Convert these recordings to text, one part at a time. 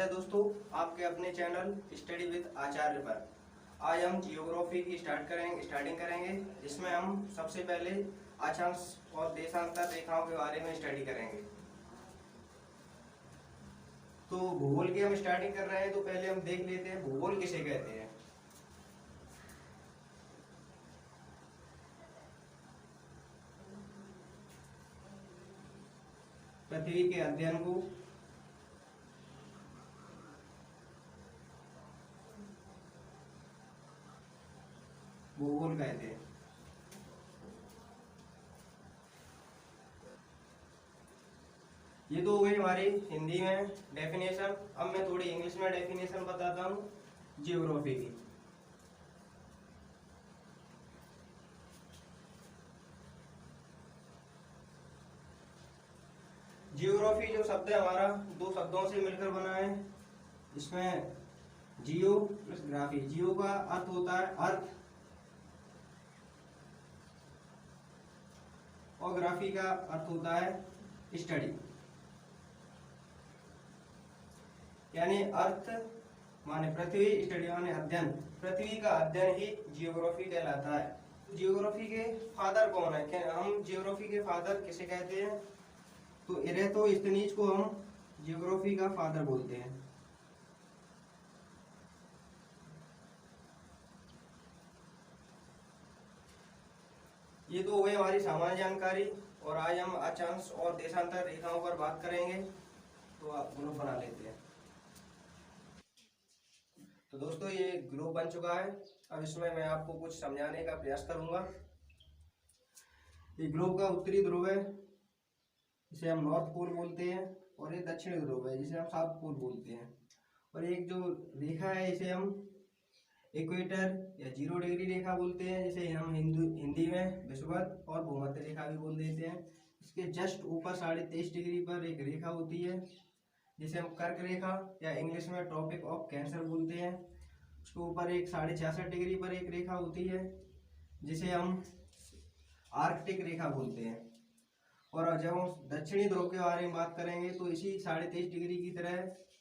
है दोस्तों आपके अपने चैनल स्टडी विद आचार्य पर। आज हम जियोग्राफी की स्टार्टिंग करेंगे जिसमें हम सबसे पहले अक्षांश और देशांतर रेखाओं के बारे में स्टडी करेंगे। तो भूगोल की हम स्टार्टिंग कर रहे हैं तो पहले हम देख लेते हैं भूगोल किसे कहते हैं। पृथ्वी के अध्ययन को भूगोल कहते हैं। ये तो हो गई हमारी हिंदी में डेफिनेशन। अब मैं थोड़ी इंग्लिश में डेफिनेशन बताता हूँ जियोग्राफी की। जियोग्राफी जो शब्द है हमारा दो शब्दों से मिलकर बना है। इसमें जियो प्लस ग्राफी। जियो का अर्थ होता है अर्थ और ग्राफी का अर्थ होता है स्टडी, यानी अर्थ माने पृथ्वी, स्टडी माने अध्ययन। पृथ्वी का अध्ययन ही जियोग्राफी कहलाता है। जियोग्राफी के फादर कौन है? हम जियोग्राफी के फादर किसे कहते हैं? तो इरेटोस्थनीज को हम जियोग्राफी का फादर बोलते हैं। ये तो हो गई हमारी सामान्य जानकारी। और आज हम अक्षांश और देशांतर रेखाओं पर बात करेंगे। तो आप ग्रुप बना लेते हैं। तो दोस्तों ये ग्रुप बन चुका है। अब इसमें मैं आपको कुछ समझाने का प्रयास करूंगा। ये ग्लोब का उत्तरी ध्रुव है, जिसे हम नॉर्थ पोल बोलते हैं। और ये दक्षिणी ध्रुव है, जिसे हम साउथ पोल बोलते हैं। और एक जो रेखा है इसे हम इक्वेटर या 0 डिग्री रेखा बोलते हैं, जिसे हम हिंदी में विषुवत और भूमध्य रेखा भी बोल देते हैं। इसके जस्ट ऊपर 23.5 डिग्री पर एक रेखा होती है जिसे हम कर्क रेखा या इंग्लिश में ट्रॉपिक ऑफ कैंसर बोलते हैं। उसके ऊपर एक 66.5 डिग्री पर एक रेखा होती है जिसे हम आर्कटिक रेखा बोलते हैं। और जब हम दक्षिणी ध्रुव के बारे में बात करेंगे तो इसी 23.5 डिग्री की तरह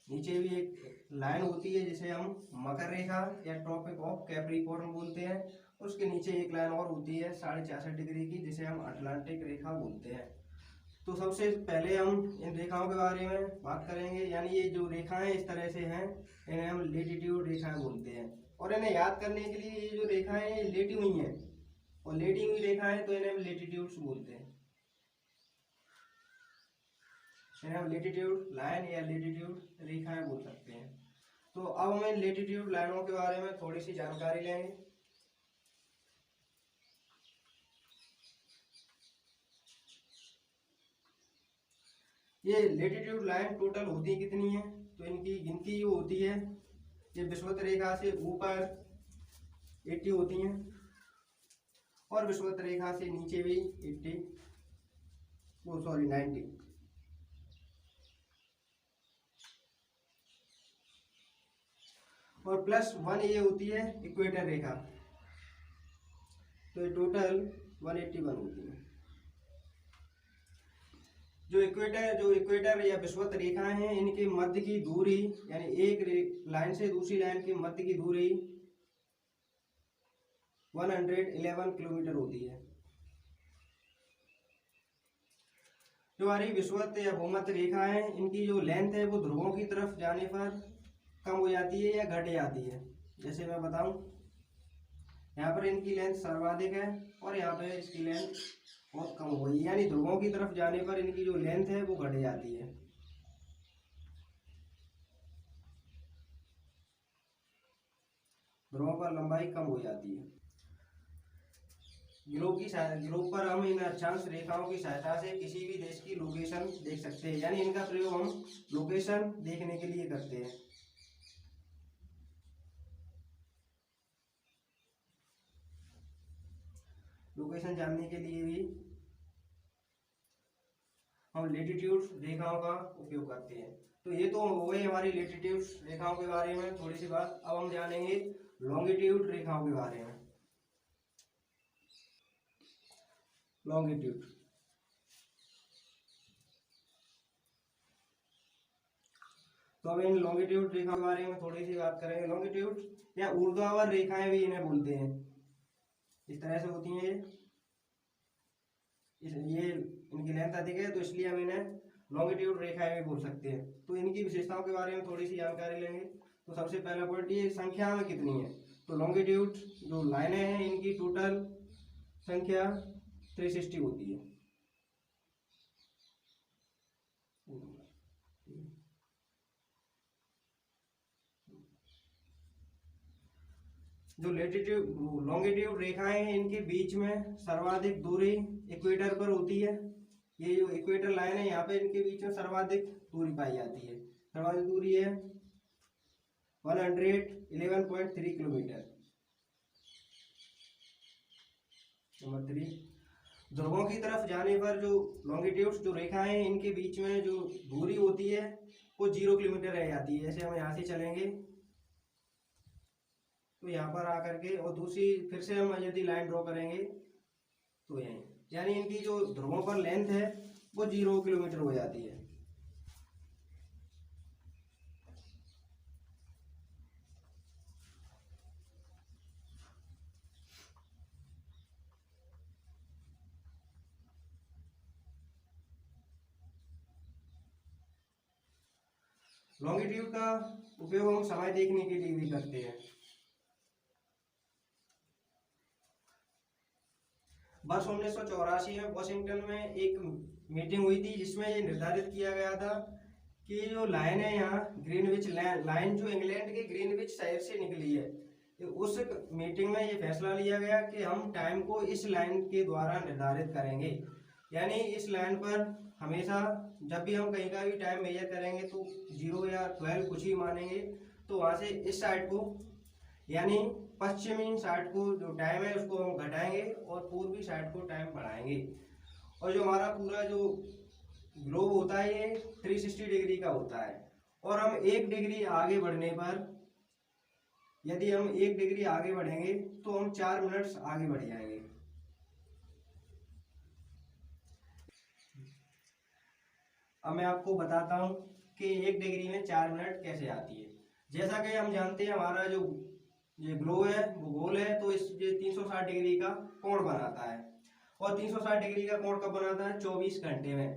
नीचे भी एक लाइन होती है जिसे हम मकर रेखा या ट्रॉपिक ऑफ कैप्रिकॉर्न बोलते हैं। और उसके नीचे एक लाइन और होती है 66.5 डिग्री की, जिसे हम अटलांटिक रेखा बोलते हैं। तो सबसे पहले हम इन रेखाओं के बारे में बात करेंगे। यानी ये जो रेखाएं इस तरह से हैं, इन्हें हम लेटीट्यूड रेखाएं बोलते हैं। और इन्हें याद करने के लिए ये जो रेखाएं हैं लेटी हुई हैं, और लेटी हुई रेखाएं तो इन्हें हम लेटीट्यूड्स बोलते हैं। इन्हें हम लेटीट्यूड लाइन या लेटीट्यूड रेखाएं बोल सकते हैं। तो अब हम इन लेटीट्यूड लाइनों के बारे में थोड़ी सी जानकारी लेंगे। ये लेटीट्यूड लाइन टोटल होती कितनी है? तो इनकी गिनती जो होती है, ये विषुवत रेखा से ऊपर 80 होती हैं और विषुवत रेखा से नीचे भी 90। और +1 ये होती है इक्वेटर रेखा। तो ये टोटल 181 होती है। जो इक्वेटर या विषुवत रेखाएं हैं, इनके मध्य की दूरी यानी एक लाइन से दूसरी लाइन के मध्य की दूरी 111 किलोमीटर होती है। जो हमारी विषुवत या भूमध्य रेखा है, इनकी जो लेंथ है वो ध्रुवों की तरफ जाने पर कम हो जाती है या घट जाती है। जैसे मैं बताऊं, यहाँ पर इनकी लेंथ सर्वाधिक है और यहाँ पर इसकी लेंथ बहुत कम हो गई, यानी ध्रुवों की तरफ जाने पर इनकी जो लेंथ है वो घट जाती है। ध्रुवों पर लंबाई कम हो जाती है। ग्लोब पर हम इन अक्षांश रेखाओं की सहायता से किसी भी देश की लोकेशन देख सकते हैं, यानी इनका प्रयोग हम लोकेशन देखने के लिए करते हैं। लोकेशन जानने के लिए भी हम लेटीट्यूड रेखाओं का उपयोग करते हैं। तो ये तो हो गई हमारी लेटीट्यूड रेखाओं के बारे में थोड़ी सी बात। अब हम जानेंगे लॉन्गिट्यूड रेखाओं के बारे में। लॉन्गिट्यूड तो अब इन लॉन्गिट्यूड रेखा के बारे में थोड़ी सी बात करेंगे। लॉन्गिट्यूड या ऊर्ध्वाधर रेखाएं भी इन्हें बोलते हैं, इस तरह से होती हैं ये इनकी लेंथ अधिक है तो इसलिए हम इन्हें लॉन्गिट्यूड रेखाएं भी बोल सकते हैं। तो इनकी विशेषताओं के बारे में थोड़ी सी जानकारी लेंगे। तो सबसे पहला पॉइंट, ये संख्या में कितनी है। तो लॉन्गिट्यूड जो लाइनें हैं इनकी टोटल संख्या 360 होती है। जो लेटिट्यूड लॉन्गिट्यूड रेखाएं हैं इनके बीच में सर्वाधिक दूरी इक्वेटर पर होती है। ये जो इक्वेटर लाइन है यहाँ पे इनके बीच में सर्वाधिक दूरी पाई जाती है। सर्वाधिक दूरी है 111.3 किलोमीटर। नंबर 3, ध्रुवों की तरफ जाने पर जो लॉन्गिट्यूड जो रेखाएं हैं इनके बीच में जो दूरी होती है वो 0 किलोमीटर रह जाती है। जैसे हम यहाँ से चलेंगे तो यहाँ पर आकर के और दूसरी फिर से हम यदि लाइन ड्रॉ करेंगे तो यहीं, यानी इनकी जो ध्रुवों पर लेंथ है वो 0 किलोमीटर हो जाती है। लॉन्गिट्यूड का उपयोग हम समय देखने के लिए भी करते हैं। वर्ष 1984 में वॉशिंगटन में एक मीटिंग हुई थी जिसमें ये निर्धारित किया गया था कि जो लाइन है यहाँ ग्रीनविच लाइन जो इंग्लैंड के ग्रीनविच शहर से निकली है, उस मीटिंग में ये फैसला लिया गया कि हम टाइम को इस लाइन के द्वारा निर्धारित करेंगे। यानी इस लाइन पर हमेशा जब भी हम कहीं का भी टाइम मेजर करेंगे तो 0 या 12 कुछ ही मानेंगे। तो वहाँ से इस साइड को यानी पश्चिमी साइड को जो टाइम है उसको हम घटाएंगे और पूर्वी साइड को टाइम बढ़ाएंगे। और जो हमारा पूरा जो ग्लोब होता है ये 360 डिग्री का होता है। और हम 1 डिग्री आगे बढ़ने पर, यदि हम 1 डिग्री आगे बढ़ेंगे तो हम 4 मिनट्स आगे बढ़ जाएंगे। अब मैं आपको बताता हूँ कि 1 डिग्री में 4 मिनट कैसे आती है। जैसा कि हम जानते हैं हमारा जो ये ग्लोब है वो गोल है, तो इस ये 360 डिग्री का कोण बनाता है। और 360 डिग्री का कोण कब बनाता है? 24 घंटे में।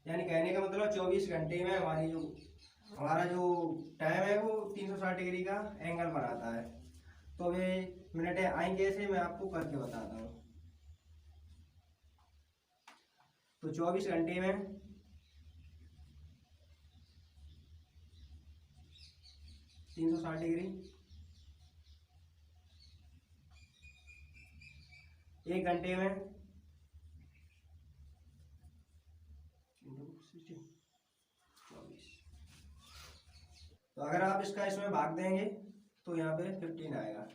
यानी कहने का मतलब 24 घंटे में हमारा जो टाइम है वो 360 डिग्री का एंगल बनाता है। तो वे मिनटें आएंगे ऐसे मैं आपको करके बताता हूँ। तो 24 घंटे में 360 डिग्री, 1 घंटे में 24। तो अगर आप इसका इसमें भाग देंगे तो यहाँ पे 15 आएगा।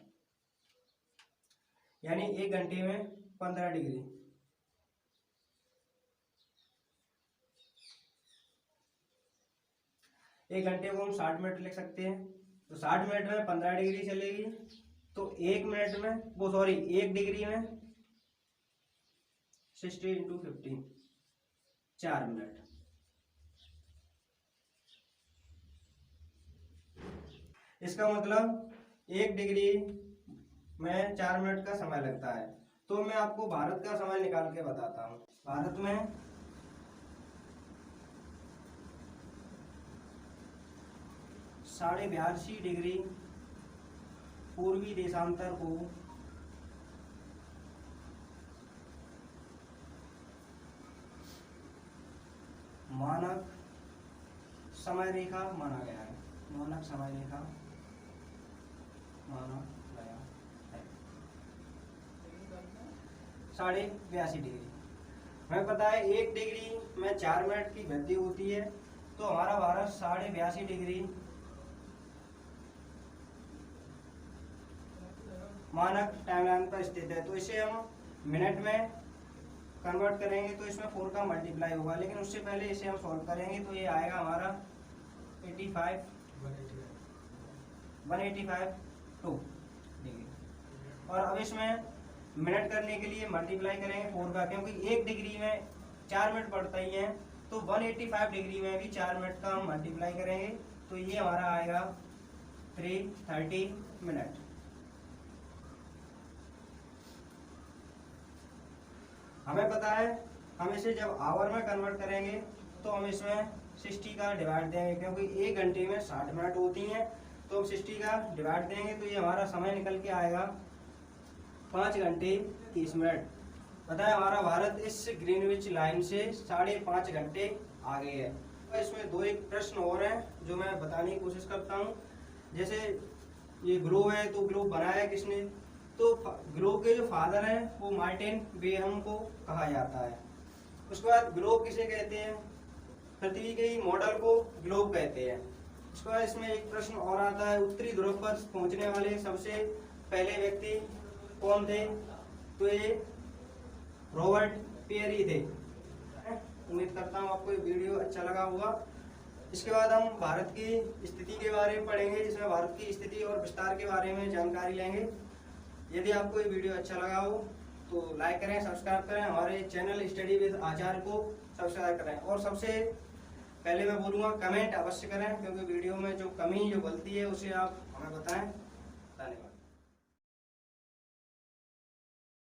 यानी 1 घंटे में 15 डिग्री। एक घंटे को हम 60 मिनट लिख सकते हैं। तो 60 मिनट में 15 डिग्री चलेगी, तो 1 मिनट में 1 डिग्री में 60 इंटू 15, 4 मिनट। इसका मतलब 1 डिग्री में 4 मिनट का समय लगता है। तो मैं आपको भारत का समय निकाल के बताता हूँ। भारत में 82.5 डिग्री पूर्वी देशांतर को मानक समय रेखा माना गया है। मानक समय रेखा माना गया है 82.5 डिग्री। हमें पता है 1 डिग्री में 4 मिनट की वृद्धि होती है, तो हमारा भारत 82.5 डिग्री मानक टाइमलाइन पर स्थित है। तो इसे हम मिनट में कन्वर्ट करेंगे तो इसमें 4 का मल्टीप्लाई होगा, लेकिन उससे पहले इसे हम सॉल्व करेंगे तो ये आएगा हमारा 185.2 डिग्री। और अब इसमें मिनट करने के लिए मल्टीप्लाई करेंगे 4 का, क्योंकि 1 डिग्री में 4 मिनट पड़ता ही है, तो 185 डिग्री में भी 4 मिनट का हम मल्टीप्लाई करेंगे तो तो ये हमारा आएगा 3:30 मिनट। हमें पता है हम इसे जब आवर में कन्वर्ट करेंगे तो हम इसमें 60 का डिवाइड देंगे, क्योंकि 1 घंटे में 60 मिनट होती हैं, तो हम 60 का डिवाइड देंगे तो ये हमारा समय निकल के आएगा 5 घंटे 30 मिनट। पता है हमारा भारत इस ग्रीनविच लाइन से 5.5 घंटे आगे है। इसमें 2 एक प्रश्न और हैं जो मैं बताने की कोशिश करता हूँ। जैसे ये ग्लोब है, तो ग्लोब बनाया किसने? तो ग्लोब के जो फादर हैं वो मार्टिन बेहम को कहा जाता है। उसके बाद ग्लोब किसे कहते हैं? पृथ्वी के मॉडल को ग्लोब कहते हैं। उसके बाद इसमें एक प्रश्न और आता है, उत्तरी ध्रुव पर पहुंचने वाले सबसे पहले व्यक्ति कौन थे? तो ये रॉबर्ट पेरी थे। उम्मीद करता हूँ आपको ये वीडियो अच्छा लगा होगा। इसके बाद हम भारत की स्थिति के बारे में पढ़ेंगे, जिसमें भारत की स्थिति और विस्तार के बारे में जानकारी लेंगे। यदि आपको ये वीडियो अच्छा लगा हो तो लाइक करें, सब्सक्राइब करें, हमारे चैनल स्टडी विद आचार्य को सब्सक्राइब करें। और सबसे पहले मैं बोलूँगा कमेंट अवश्य करें, क्योंकि वीडियो में जो कमी जो गलती है उसे आप हमें बताएं। धन्यवाद।